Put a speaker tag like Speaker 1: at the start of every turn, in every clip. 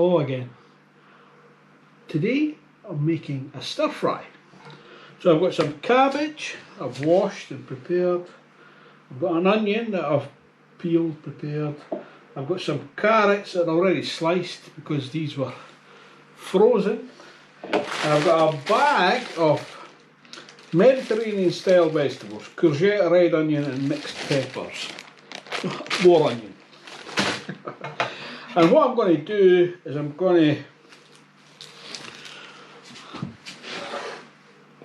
Speaker 1: hello again. Today I'm making a stir fry. So I've got some cabbage I've washed and prepared. I've got an onion that I've peeled, prepared. I've got some carrots that are already sliced because these were frozen. And I've got a bag of Mediterranean style vegetables, courgette, red onion and mixed peppers. More onion. And what I'm going to do is I'm going to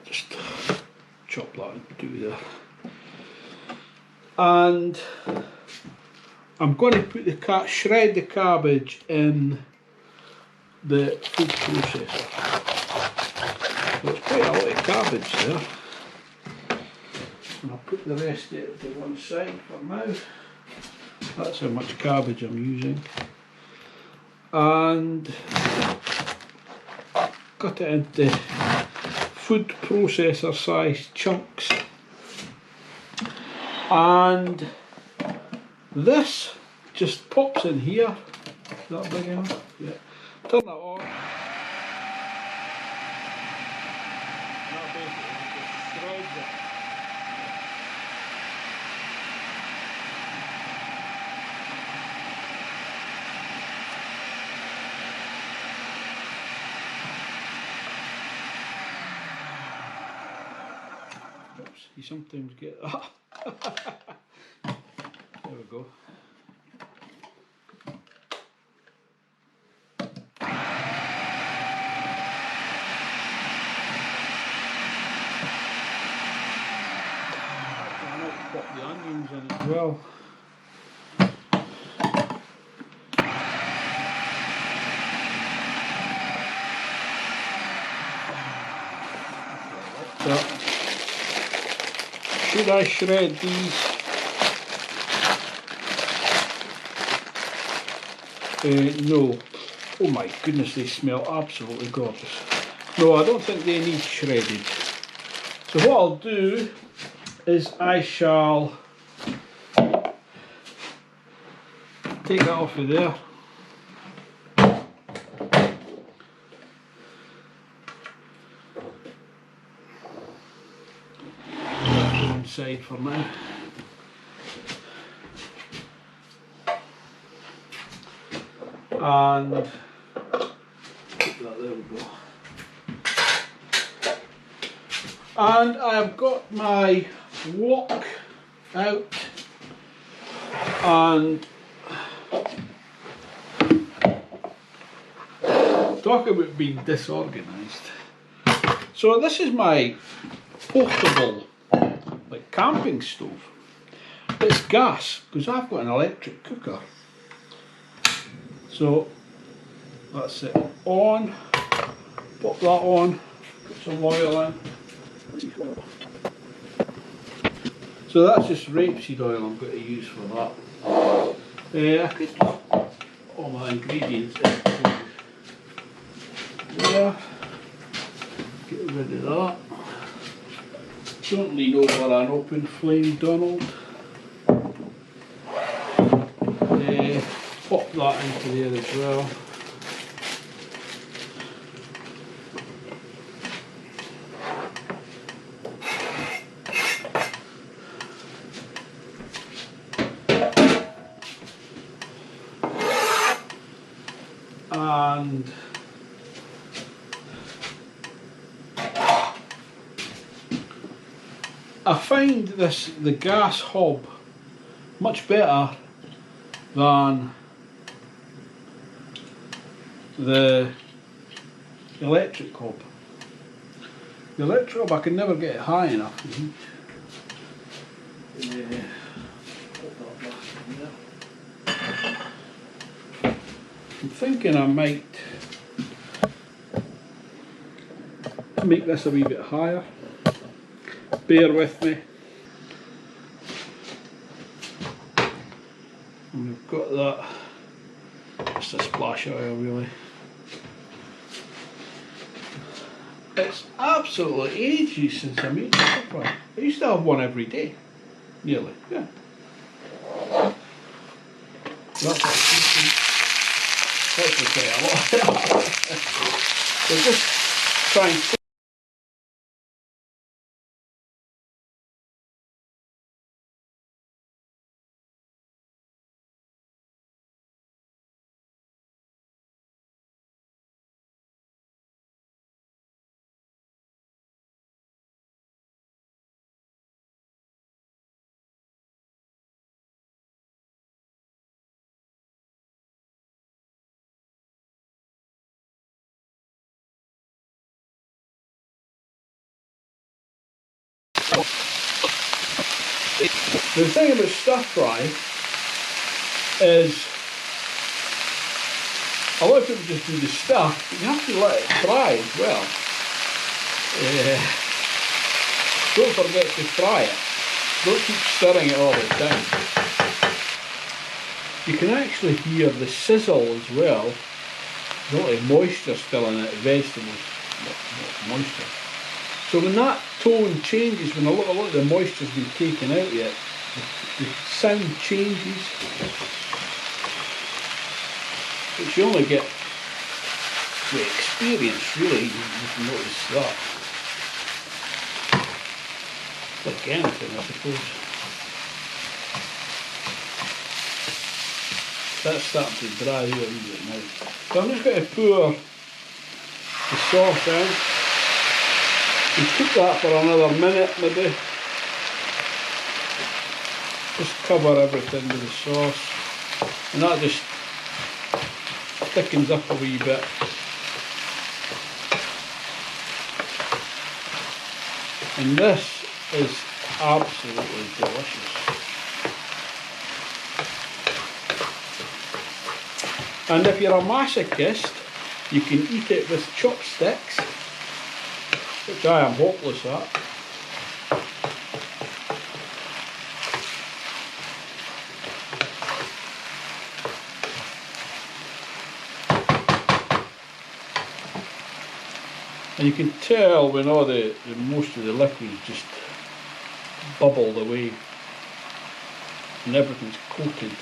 Speaker 1: just chop that and do there. And I'm going to put shred the cabbage in the food processor. So it's quite a lot of cabbage there. And I'll put the rest of it to one side for now. That's how much cabbage I'm using. And cut it into food processor sized chunks. And this just pops in here. Is that big enough? Yeah. Turn that on. That basically just shreds it. Oops, you sometimes get that. There we go. Pop the onions in as well. So, should I shred these? No. Oh my goodness, they smell absolutely gorgeous. No, I don't think they need shredded. So what I'll do is I shall take that off of there. Put it inside for now. And put that, there we go. And I've got my wok out, and talk about being disorganised. So this is my portable like camping stove. It's gas because I've got an electric cooker. So that's it on, pop that on, put some oil in. So that's just rapeseed oil I'm going to use for that. I could put all my ingredients into there. Get rid of that. Don't lean over an open flame, Donald. Pop that into there as well. And I find the gas hob much better than the electric hob. The electric hob I can never get it high enough to heat. I'm thinking I might make this a wee bit higher. Bear with me. And we've got that. Just a splash of oil really. It's absolutely ages since I made a stir fry. I used to have one every day. Nearly, yeah. That's That's okay, a lot. So just try and the thing about stir fry is a lot of people just do the stuff, but you have to let it fry as well. Don't forget to fry it. Don't keep stirring it all the time. You can actually hear the sizzle as well. There's a lot of moisture still in it, vegetables, not moisture. So when that tone changes, when a lot of the moisture's been taken out yet, the sound changes. Which you only get with experience, really. You can notice that. Like anything, I suppose. That's starting to dry out a wee bit now. So I'm just going to pour the sauce in. You cook that for another minute maybe. Just cover everything with the sauce. And that just thickens up a wee bit. And this is absolutely delicious. And if you're a masochist, you can eat it with chopsticks, which I am hopeless at. And you can tell when all the most of the liquid just bubbled away and everything's coated.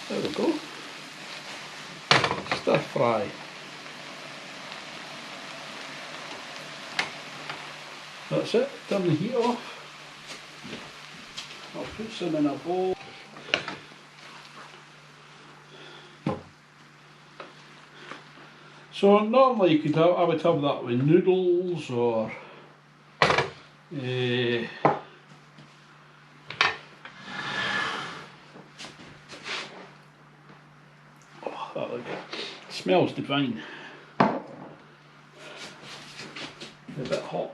Speaker 1: There we go. Stir fry. That's it. Turn the heat off. I'll put some in a bowl. So normally you could have, I would have that with noodles or smells divine. A bit hot.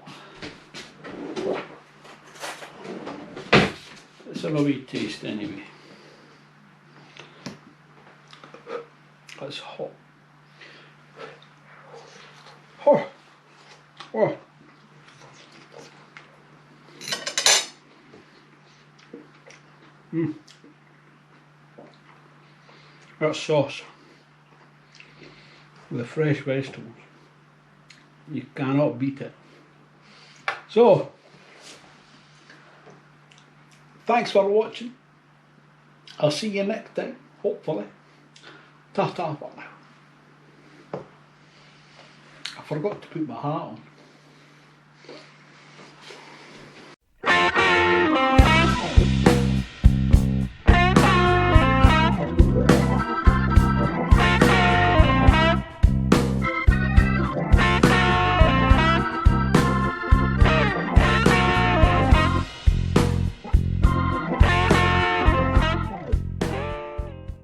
Speaker 1: Let's have a wee taste anyway. That's hot. Oh, oh. That sauce with the fresh vegetables, you cannot beat it. So, thanks for watching. I'll see you next time, hopefully. Ta-ta for now. I forgot to put my hat on.